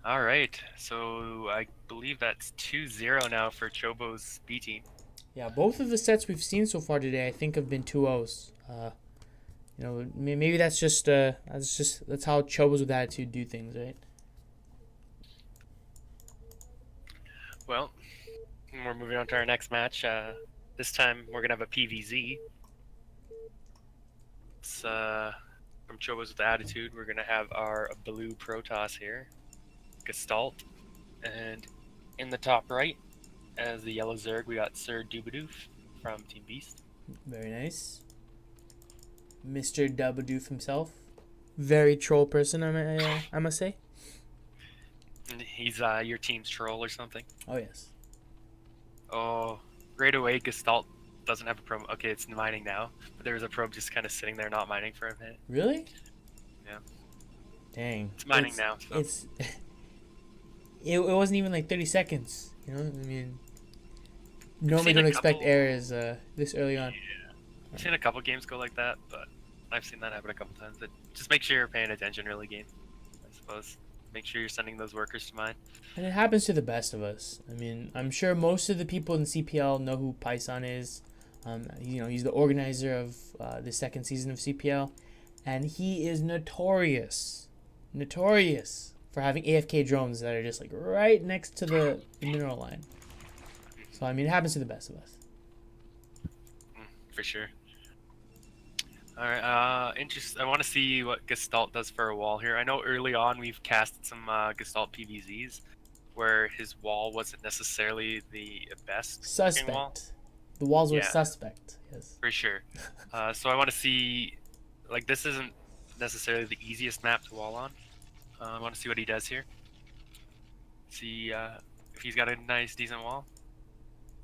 All right, so I believe that's 2-0 now for Chobos B team. Yeah, both of the sets we've seen so far today, I think, have been 2-0s. Maybe that's how Chobos with attitude do things, right? Well, we're moving on to our next match. This time we're gonna have a PVZ. It's from Chobos with Attitude. We're gonna have our blue Protoss here, Gestalt, and in the top right, as the yellow Zerg, we got Sirdubadoof from Team Beast. Very nice. Mr. Dubadoof himself. Very troll person, I must say. And he's your team's troll or something. Oh, yes. Oh, right away, Gestalt doesn't have a probe. Okay, it's mining now, but there was a probe just kind of sitting there not mining for a minute. Really? Yeah. Dang. It's mining now. So. It wasn't even like 30 seconds. You know, I mean, normally seen don't a expect couple- errors this early on. Yeah. I've seen a couple games go like that, but I've seen that happen a couple times. But just make sure you're paying attention early game, I suppose. Make sure you're sending those workers to mine. And it happens to the best of us. I mean, I'm sure most of the people in CPL know who Python is. He's the organizer of the second season of CPL, and he is notorious for having AFK drones that are just like right next to the mineral line. So I mean, it happens to the best of us. For sure. Alright, I want to see what Gestalt does for a wall here. I know early on we've casted some Gestalt PVZs where his wall wasn't necessarily the best wall. Suspect. The walls were Yeah. suspect. Yes. For sure. So I want to see, like, this isn't necessarily the easiest map to wall on. I want to see what he does here. See if he's got a nice, decent wall.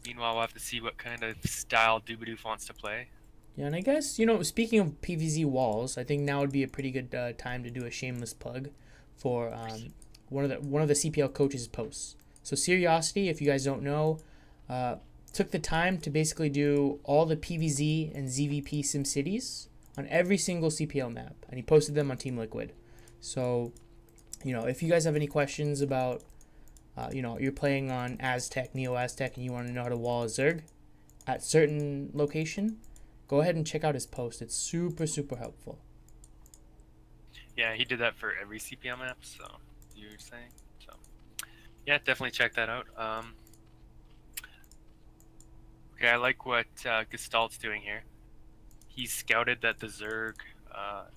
Meanwhile, we'll have to see what kind of style Dubadoof wants to play. Yeah, and I guess, speaking of PVZ walls, I think now would be a pretty good time to do a shameless plug for one of the CPL coaches' posts. So Curiosity, if you guys don't know, took the time to basically do all the PVZ and ZVP SimCities on every single CPL map, and he posted them on Team Liquid. So, if you guys have any questions about, you're playing on Aztec, Neo Aztec, and you want to know how to wall a Zerg at certain location, go ahead and check out his post. It's super, super helpful. Yeah, he did that for every CPL map, so you were saying. So, yeah, definitely check that out. Okay, I like what Gestalt's doing here. He scouted that the Zerg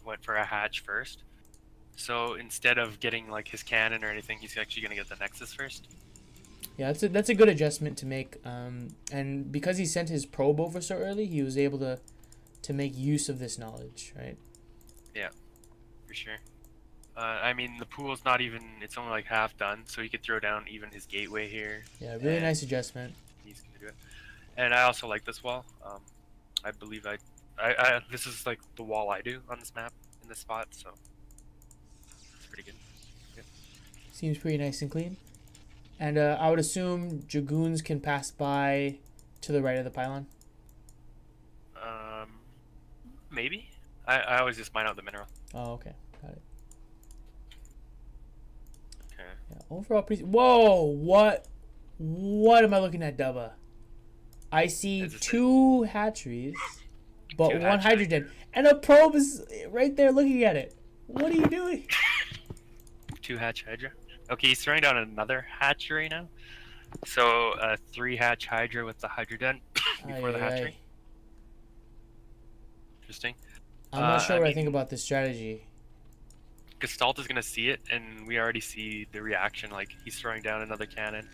went for a hatch first. So instead of getting like his cannon or anything, he's actually going to get the Nexus first. Yeah, that's a good adjustment to make. And because he sent his probe over so early, he was able to make use of this knowledge, right? Yeah, for sure. I mean, the pool's not even, it's only like half done, so he could throw down even his gateway here. Yeah, really nice adjustment. He's going to do it. And I also like this wall. I believe this is like the wall I do on this map, in this spot, so it's pretty good. Yeah. Seems pretty nice and clean. And I would assume Dragoons can pass by to the right of the pylon. Maybe. I always just mine out the mineral. Oh, okay, got it. Okay. Yeah, overall, pretty. Whoa! What am I looking at, Dubba? I see two hatcheries, but one hydrogen, and a probe is right there looking at it. What are you doing? 2 hatch Hydra. Okay, he's throwing down another hatchery now. So 3 hatch Hydra with the Hydra den before the hatchery. Interesting. I'm not sure what I think about this strategy. Gestalt is gonna see it, and we already see the reaction. Like, he's throwing down another cannon.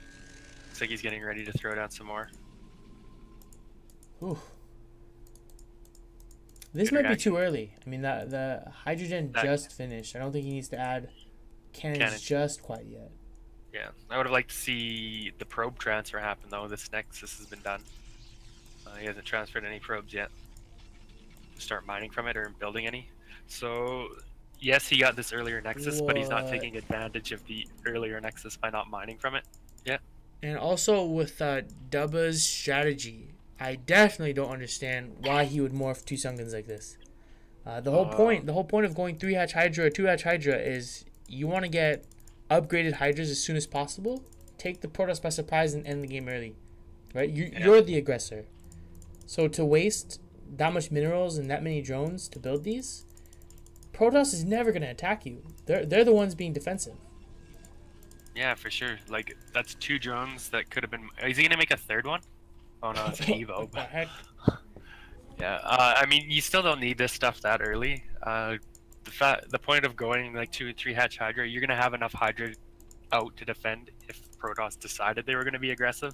Looks like he's getting ready to throw down some more. Ooh. This might be too early. I mean, the hydrogen just finished. I don't think he needs to add cannons just quite yet. Yeah, I would have liked to see the probe transfer happen, though. This Nexus has been done. He hasn't transferred any probes yet. Start mining from it or building any. So, yes, he got this earlier Nexus, but he's not taking advantage of the earlier Nexus by not mining from it yet. And also with Dubba's strategy, I definitely don't understand why he would morph 2 Sungans like this. The whole point of going 3 hatch Hydra or 2 hatch Hydra is you want to get upgraded Hydras as soon as possible, take the Protoss by surprise and end the game early, right? Yeah. You're the aggressor. So to waste that much minerals and that many drones to build these, Protoss is never going to attack you. They're the ones being defensive. Yeah, for sure. Like, that's 2 drones that could have been... Is he going to make a 3rd one? Oh no, it's an Evo. What the heck? Yeah, I mean, you still don't need this stuff that early. The point of going like 2 3 hatch Hydra, you're gonna have enough Hydra out to defend if Protoss decided they were gonna be aggressive.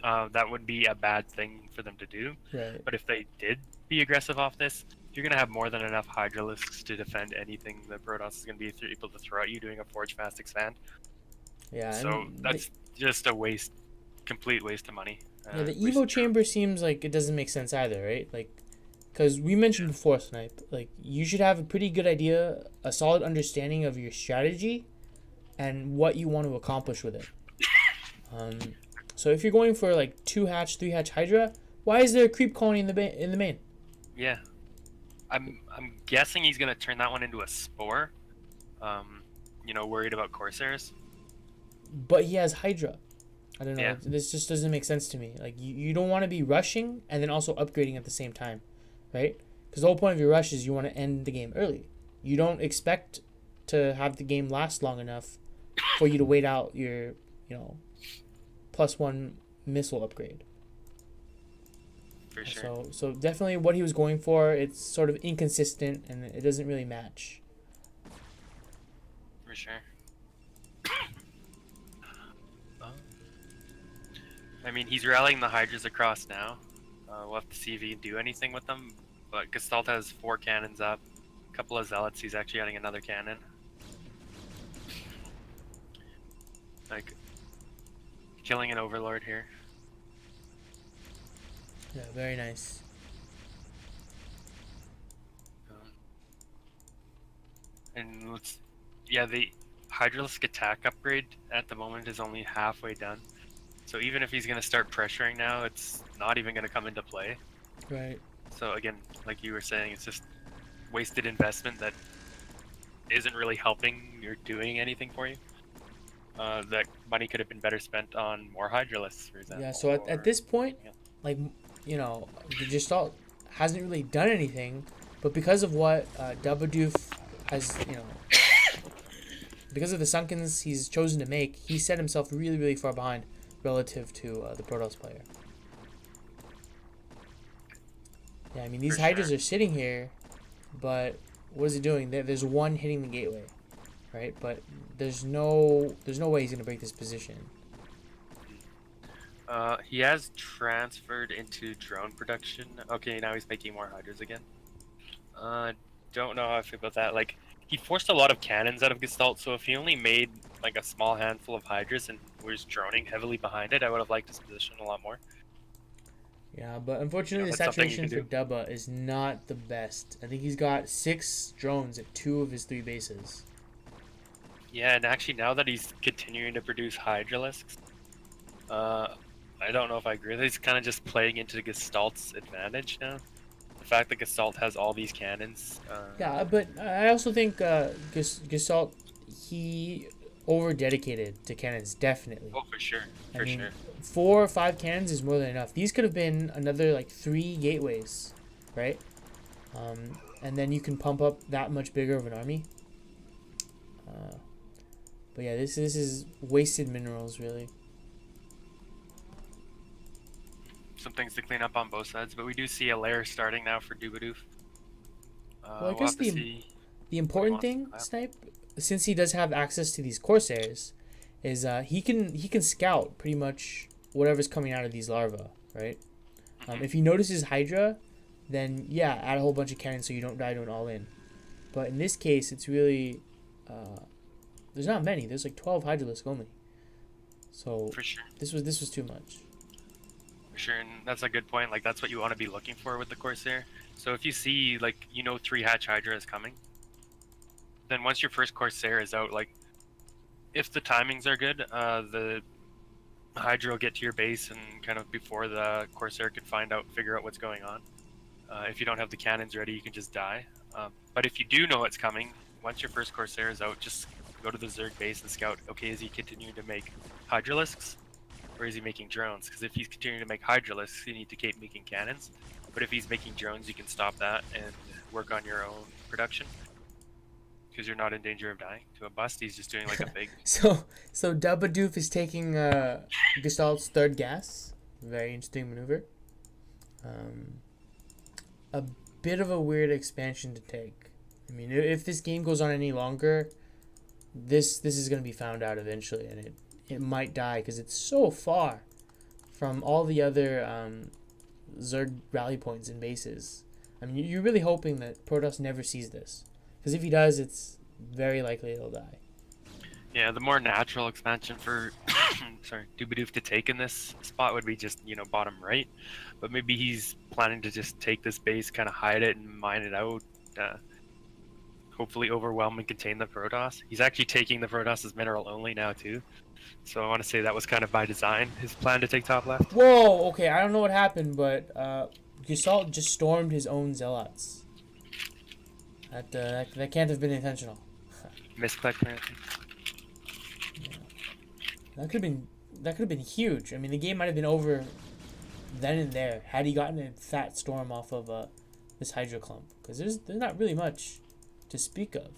That would be a bad thing for them to do. Right. But if they did be aggressive off this, you're gonna have more than enough Hydralisks to defend anything that Protoss is gonna be able to throw at you doing a Forge Fast Expand. Yeah. So that's just a waste, complete waste of money. Yeah, the Evo chamber seems like it doesn't make sense either, right? Like, because we mentioned before, Snipe, like, you should have a pretty good idea, a solid understanding of your strategy and what you want to accomplish with it. So if you're going for like 2 hatch, 3 hatch Hydra, why is there a creep colony in the main? Yeah, I'm guessing he's gonna turn that one into a spore. You know, worried about Corsairs. But he has Hydra. I don't know. Yeah. This just doesn't make sense to me. Like, you don't want to be rushing and then also upgrading at the same time, right? Because the whole point of your rush is you want to end the game early. You don't expect to have the game last long enough for you to wait out your, +1 missile upgrade. For sure. So definitely what he was going for, it's sort of inconsistent and it doesn't really match. For sure. I mean, he's rallying the Hydras across now. We'll have to see if he can do anything with them. But Gestalt has 4 cannons up. A couple of Zealots, he's actually adding another cannon. Like, killing an Overlord here. Yeah, very nice. And the Hydralisk attack upgrade at the moment is only halfway done. So even if he's going to start pressuring now, it's not even going to come into play. Right. So again, like you were saying, it's just wasted investment that isn't really helping or doing anything for you. That money could have been better spent on more Hydralisks, for example. Yeah, so at this point, like, the Gestalt hasn't really done anything, but because of what Sirdubadoof has, because of the Sunkens he's chosen to make, he set himself really, really far behind relative to the Protoss player. Yeah, I mean, these Hydras are sitting here, but what is he doing? There's one hitting the gateway, right? But there's no way he's gonna break this position. He has transferred into drone production. Okay, now he's making more Hydras again. Don't know how I feel about that. Like, he forced a lot of cannons out of Gestalt, so if he only made like a small handful of Hydras and was droning heavily behind it, I would have liked his position a lot more. Yeah, but unfortunately, the saturation for Dubba is not the best. I think he's got 6 drones at 2 of his 3 bases. Yeah, and actually now that he's continuing to produce Hydralisks, I don't know if I agree with it. He's kind of just playing into Gestalt's advantage now. The fact that Gestalt has all these cannons. Yeah, but I also think Gestalt, he over-dedicated to cannons, definitely. Oh, for sure. I mean, 4 or 5 cannons is more than enough. These could have been another, like, 3 gateways, right? And then you can pump up that much bigger of an army. But yeah, this is wasted minerals, really. Some things to clean up on both sides, but we do see a lair starting now for Sirdubadoof. Well, I guess the important thing, Snipe, since he does have access to these Corsairs, is he can scout pretty much whatever's coming out of these larvae, right? If he notices Hydra, then yeah, add a whole bunch of cannons so you don't die to an all-in. But in this case, it's really there's not many. There's like 12 Hydralisk only. So for sure, this was too much. For sure, and that's a good point. Like, that's what you want to be looking for with the Corsair. So if you see, like, 3 hatch Hydra is coming, then once your first Corsair is out, like, if the timings are good, the Hydra will get to your base and kind of before the Corsair can figure out what's going on. If you don't have the cannons ready, you can just die. But if you do know it's coming, once your first Corsair is out, just go to the Zerg base and scout, okay, is he continuing to make Hydralisks? Or is he making drones? Because if he's continuing to make Hydralisks, you need to keep making cannons. But if he's making drones, you can stop that and work on your own production. Because you're not in danger of dying to a bust. He's just doing like a big... So Sirdubadoof is taking Gestalt's third gas. Very interesting maneuver. A bit of a weird expansion to take. I mean, if this game goes on any longer, this is going to be found out eventually, and it might die because it's so far from all the other Zerg rally points and bases. I mean, you're really hoping that Protoss never sees this, because if he does, it's very likely it'll die. Yeah, the more natural expansion for Dubadoof to take in this spot would be just, bottom right. But maybe he's planning to just take this base, kind of hide it and mine it out. Hopefully overwhelm and contain the Protoss. He's actually taking the Protoss as mineral only now too. So I want to say that was kind of by design, his plan to take top left. Whoa, okay, I don't know what happened, but Gestalt just stormed his own zealots. That can't have been intentional. Misclick, man. That could have been huge. I mean, the game might have been over then and there had he gotten a fat storm off of this Hydra clump, because there's not really much to speak of.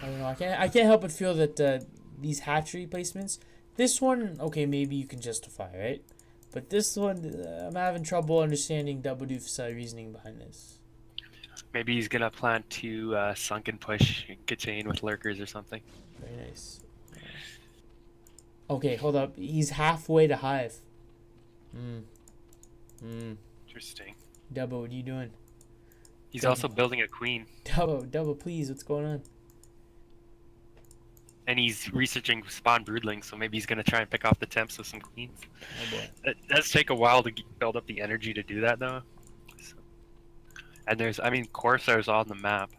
I don't know. I can't help but feel that these hatchery placements. This one, okay, maybe you can justify, right? But this one, I'm having trouble understanding Dubadoof's reasoning behind this. Maybe he's gonna plant to sunken push and contain with lurkers or something. Very nice. Okay, hold up. He's halfway to hive. Interesting. Dubbo, what are you doing? He's also building a queen. Dubbo, please, what's going on? And he's researching spawn broodlings, so maybe he's gonna try and pick off the temps with some queens. Oh boy. It does take a while to build up the energy to do that, though. And Corsair's on the map.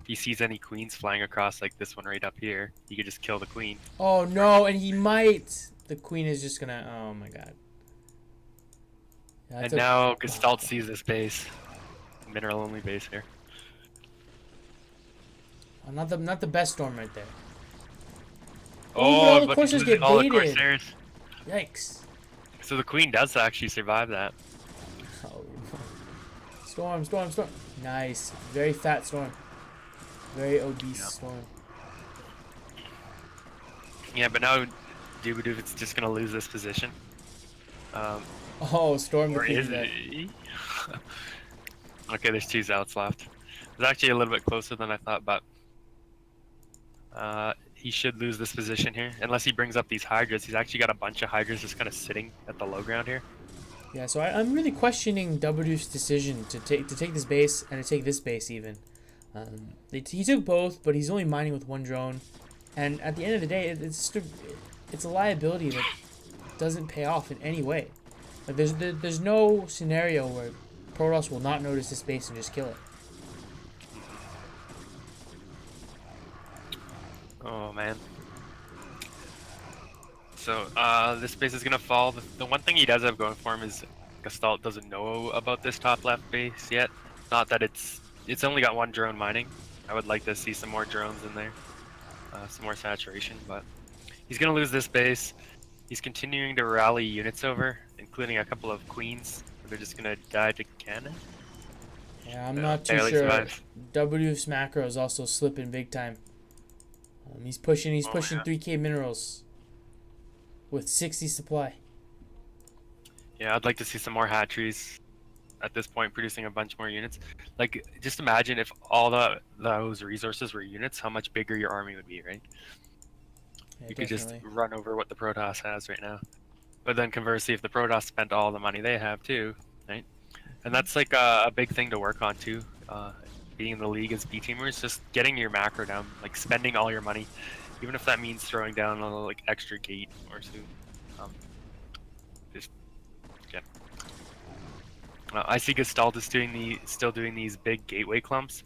If he sees any queens flying across, like this one right up here, he could just kill the queen. Oh no, and he might. The queen is just gonna. Oh my god. And now Gestalt sees this base, mineral only base here. Oh, not the best storm right there. Oh, but the Corsairs get all the baited. Corsairs. Yikes. So the queen does actually survive that. Oh. Storm. Nice. Very fat storm. Very obese storm. Yeah, but now Dubadoof is just gonna lose this position. Storm. Or is it? Okay, there's 2 zealots left. It's actually a little bit closer than I thought, but he should lose this position here unless he brings up these hydras. He's actually got a bunch of hydras just kind of sitting at the low ground here. Yeah, so I'm really questioning Dubadoof's decision to take this base and to take this base even. He took both, but he's only mining with 1 drone, and at the end of the day, it's a liability that doesn't pay off in any way. Like there's no scenario where Protoss will not notice this base and just kill it. Oh man. So this base is gonna fall. The one thing he does have going for him is Gestalt doesn't know about this top left base yet. Not that it's only got 1 drone mining. I would like to see some more drones in there, some more saturation. But he's gonna lose this base. He's continuing to rally units over, including a couple of queens. They're just gonna die to cannon. Yeah, I'm not too sure. Dubadoof's macro is also slipping big time. He's pushing 3k minerals with 60 supply. Yeah, I'd like to see some more hatcheries at this point, producing a bunch more units. Like, just imagine if all those resources were units, how much bigger your army would be, right? Yeah, you could just run over what the Protoss has right now. But then conversely, if the Protoss spent all the money they have too, right? And that's like a big thing to work on too. Being in the league as B-teamers, just getting your macro down, like spending all your money, even if that means throwing down a little, like extra gate or 2. I see Gestalt is still doing these big gateway clumps,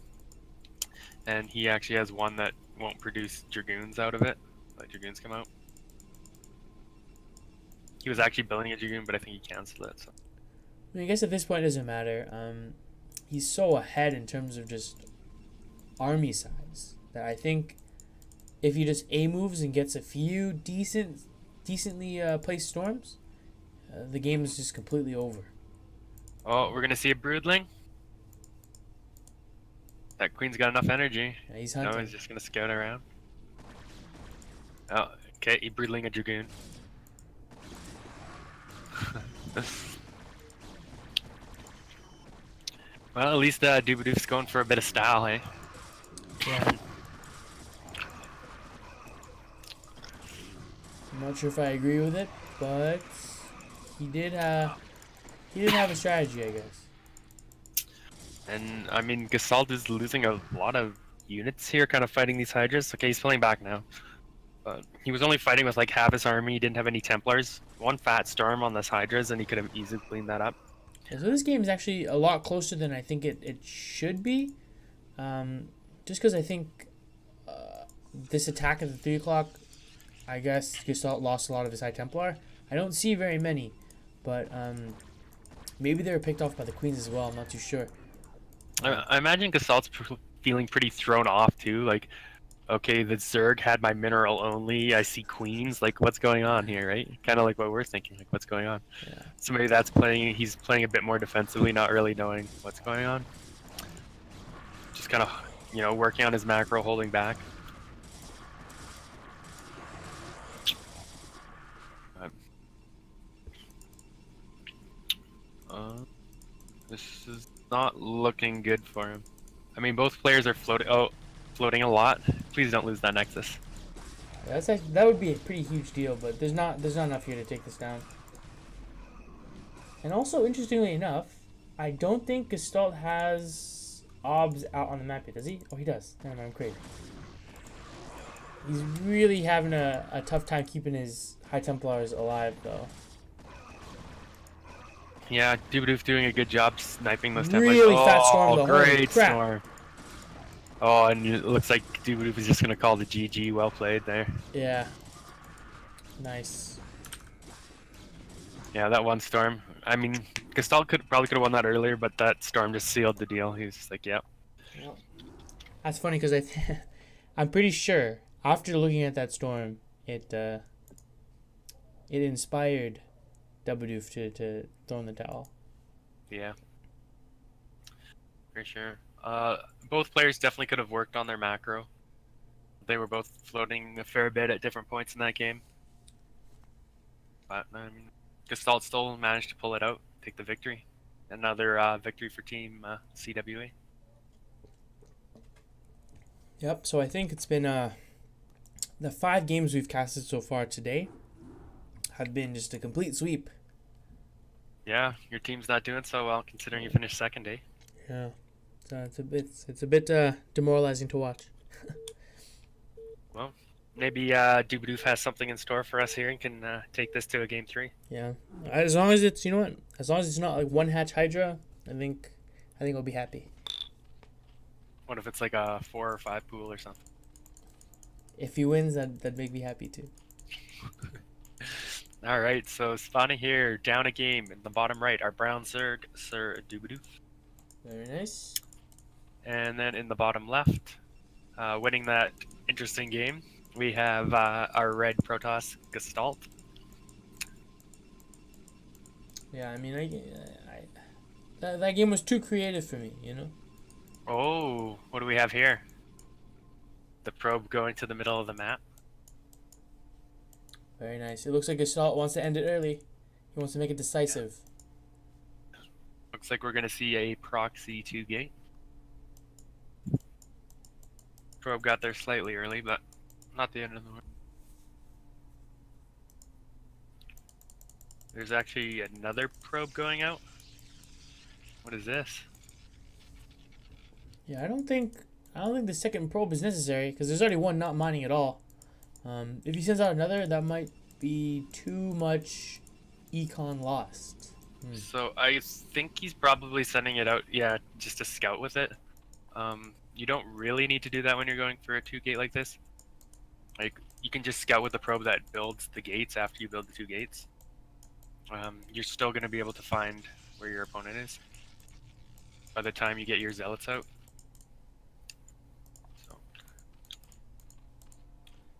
and he actually has one that won't produce dragoons out of it. Let dragoons come out. He was actually building a dragoon, but I think he canceled it. So. I guess at this point it doesn't matter. he's so ahead in terms of just army size that I think if he just A moves and gets a few decently placed storms, the game is just completely over. Oh, we're gonna see a broodling. That queen's got enough energy. Yeah, he's No, hunting. he's just gonna scout around. Oh, okay, he broodling a dragoon. Well, at least Dubadoof's going for a bit of style, hey? Yeah. I'm not sure if I agree with it, but he did have a strategy, I guess. And I mean, Gestalt is losing a lot of units here, kind of fighting these Hydras. Okay, he's pulling back now. But he was only fighting with like half his army. He didn't have any Templars. One fat storm on this Hydras, and he could have easily cleaned that up. Yeah, so this game is actually a lot closer than I think it should be. Just because I think this attack at the 3 o'clock, I guess Gestalt lost a lot of his High Templar. I don't see very many, but maybe they were picked off by the Queens as well. I'm not too sure. I imagine Gestalt's feeling pretty thrown off too. Like, okay, the Zerg had my mineral only. I see Queens. Like, what's going on here, right? Kind of like what we're thinking. Like, what's going on? Yeah. So maybe that's playing. He's playing a bit more defensively, not really knowing what's going on. Just kind of, you know, working on his macro, holding back. This is not looking good for him. I mean, both players are floating a lot. Please don't lose that Nexus. That's actually, that would be a pretty huge deal, but there's not enough here to take this down. And also, interestingly enough, I don't think Gestalt has obs out on the map yet, does he? Oh, he does. Never mind, I'm crazy. He's really having a tough time keeping his High Templars alive, though. Yeah, Dubadoof doing a good job sniping those Templars. Really fat storm, though. Holy Great crap. storm. Oh, and it looks like Dubadoof is just going to call the GG. Well played there. Yeah. Nice. Yeah, that one storm. I mean, Gestalt probably could have won that earlier, but that storm just sealed the deal. He was just like, yep. That's funny because I'm pretty sure after looking at that storm, it inspired Dubadoof to throw in the towel. Yeah. For sure. Both players definitely could have worked on their macro. They were both floating a fair bit at different points in that game. But Gestalt still managed to pull it out, take the victory. Another victory for Team CWA. Yep, so I think it's been the 5 games we've casted so far today have been just a complete sweep. Yeah, your team's not doing so well considering you finished second, eh? Yeah, so it's a bit demoralizing to watch. Well, maybe Dubadoof has something in store for us here and can take this to a game 3. Yeah, as long as it's as long as it's not like one hatch Hydra, I think I'll be happy. What if it's like a 4 or 5 pool or something? If he wins, that'd make me happy too. All right, so spawning here, down a game in the bottom right, our brown Zerg, Sirdubadoof. Very nice. And then in the bottom left, winning that interesting game, we have our red Protoss Gestalt. Yeah, I mean, that game was too creative for me, you know. Oh, what do we have here? The probe going to the middle of the map. Very nice. It looks like Gestalt wants to end it early. He wants to make it decisive. Looks like we're going to see a proxy 2 gate. Probe got there slightly early, but not the end of the world. There's actually another probe going out. What is this? Yeah, I don't think the second probe is necessary because there's already one not mining at all. If he sends out another, that might be too much econ lost. So I think he's probably sending it out, yeah, just to scout with it. You don't really need to do that when you're going for a 2 gate like this. Like, you can just scout with the probe that builds the gates after you build the 2 gates. You're still going to be able to find where your opponent is. by the time you get your zealots out. So,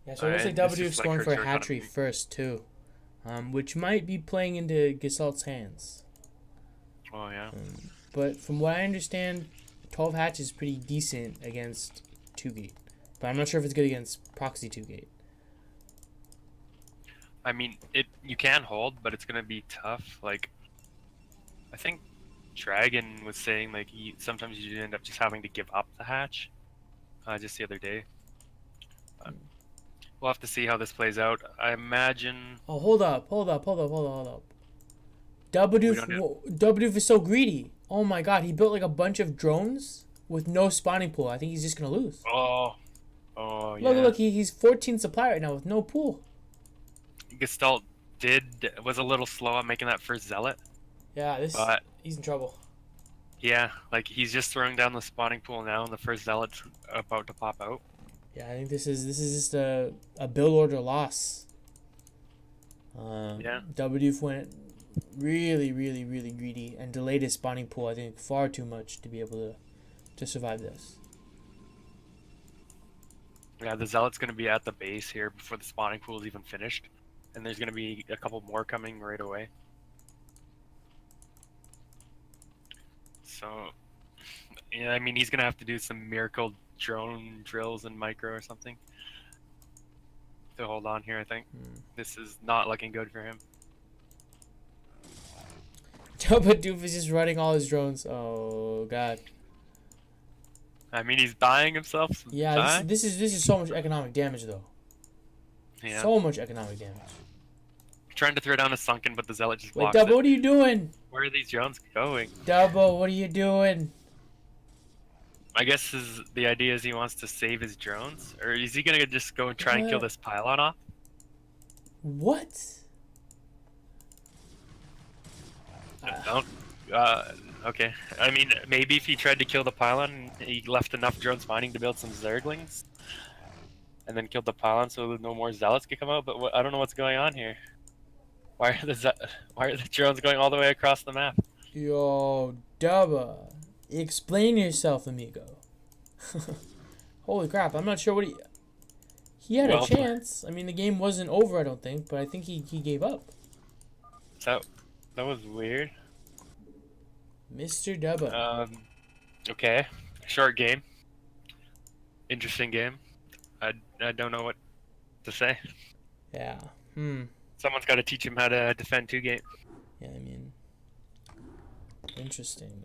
Yeah, so it looks like and it's Dubadoof's just like going her for a short hatchery economy. first too, which might be playing into Gestalt's hands. Oh yeah. But from what I understand, 12 hatch is pretty decent against 2 gate. But I'm not sure if it's good against proxy 2 gate. I mean, you can hold, but it's gonna be tough. Like, I think Dragon was saying like sometimes you end up just having to give up the hatch. Just the other day. We'll have to see how this plays out. I imagine Oh, hold up. we don't. Dubadoof is so greedy. Oh my god, he built like a bunch of drones with no spawning pool. I think he's just gonna lose. Oh, oh Look, yeah. look, he's 14 supply right now with no pool. Gestalt was a little slow on making that first zealot, Yeah, but he's in trouble. yeah, like he's just throwing down the spawning pool now, and the first zealot's about to pop out. Yeah, I think this is just a build order loss. Yeah. Dubadoof went really greedy and delayed his spawning pool. I think far too much to be able to survive this. Yeah, the zealot's gonna be at the base here before the spawning pool is even finished, and there's gonna be a couple more coming right away. So, yeah, I mean he's gonna have to do some miracle drone drills and micro or something to hold on here. I think this is not looking good for him. Dubadoof is just running all his drones. Oh god. I mean he's buying himself some Yeah, time. this is so much economic damage though. Yeah. So much economic damage. Trying to throw down a sunken, but the zealot just Wait, blocks Dubbo, it. what are you doing? Where are these drones going? Dubbo, what are you doing? I guess the idea is he wants to save his drones, or is he gonna just go and try and kill What? this pylon off? What? Don't. Okay. I mean, maybe if he tried to kill the pylon, he left enough drones mining to build some zerglings, and then killed the pylon so no more zealots could come out. But I don't know what's going on here. Why are the drones going all the way across the map? Yo, Dubba, explain yourself, amigo. Holy crap, I'm not sure what he had Well, a chance. I mean, the game wasn't over, I don't think, but I think he gave up. that was weird. Mr. Dubba. Okay. Short game. Interesting game. I don't know what to say. Yeah. Someone's got to teach him how to defend 2 gate. Yeah, I mean, interesting.